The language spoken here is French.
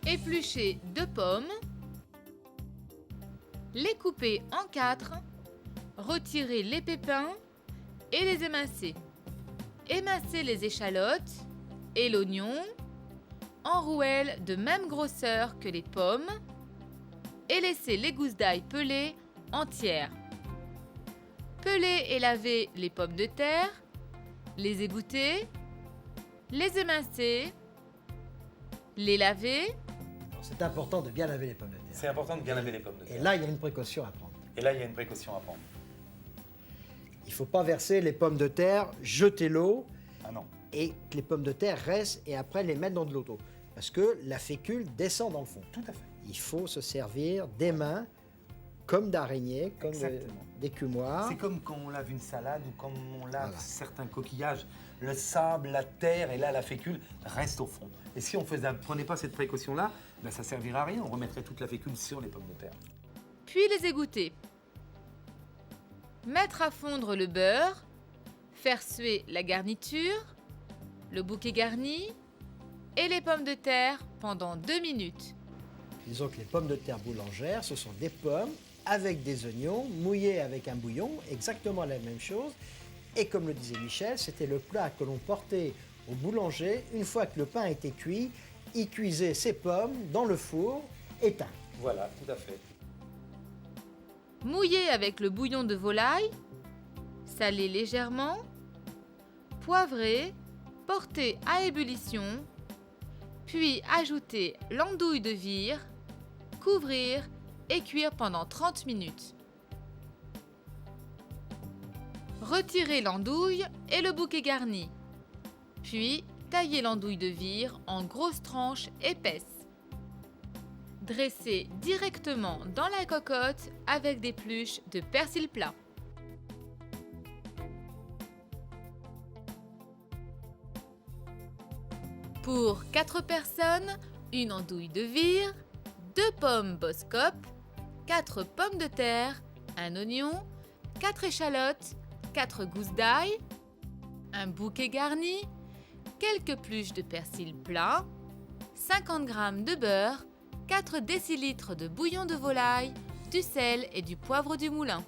Éplucher 2 pommes, les couper en 4, retirer les pépins et les émincer. Émincer les échalotes et l'oignon en rouelles de même grosseur que les pommes et laisser les gousses d'ail pelées entières. Peler et laver les pommes de terre, les égoutter, les émincer, les laver. C'est important de bien laver les pommes de terre. C'est important de bien laver les pommes de terre. Et là, il y a une précaution à prendre. Et là, il y a une précaution à prendre. Il ne faut pas verser les pommes de terre, jeter l'eau Ah non. et que les pommes de terre restent et après les mettre dans de l'eau. Parce que la fécule descend dans le fond. Tout à fait. Il faut se servir des mains comme d'araignées, comme Exactement. d'écumoires. C'est comme quand on lave une salade ou comme on lave Voilà. certains coquillages. Le sable, la terre et là, la fécule reste au fond. Et si on ne prenait pas cette précaution-là, ben, ça ne servirait à rien. On remettrait toute la fécule sur les pommes de terre. Puis les égoutter. Mettre à fondre le beurre, faire suer la garniture, le bouquet garni et les pommes de terre pendant 2 minutes. Disons que les pommes de terre boulangères, ce sont des pommes avec des oignons, mouillés avec un bouillon, exactement la même chose. Et comme le disait Michel, c'était le plat que l'on portait au boulanger. Une fois que le pain était cuit, il cuisait ses pommes dans le four éteint. Voilà, tout à fait. Mouiller avec le bouillon de volaille, saler légèrement, poivrer, porter à ébullition, puis ajouter l'andouille de vire, couvrir et cuire pendant 30 minutes. Retirer l'andouille et le bouquet garni, puis tailler l'andouille de vire en grosses tranches épaisses. Dresser directement dans la cocotte avec des pluches de persil plat. Pour 4 personnes, une andouille de vire, 2 pommes Boskop, 4 pommes de terre, un oignon, 4 échalotes, 4 gousses d'ail, un bouquet garni, quelques pluches de persil plat, 50 g de beurre, 4 décilitres de bouillon de volaille, du sel et du poivre du moulin.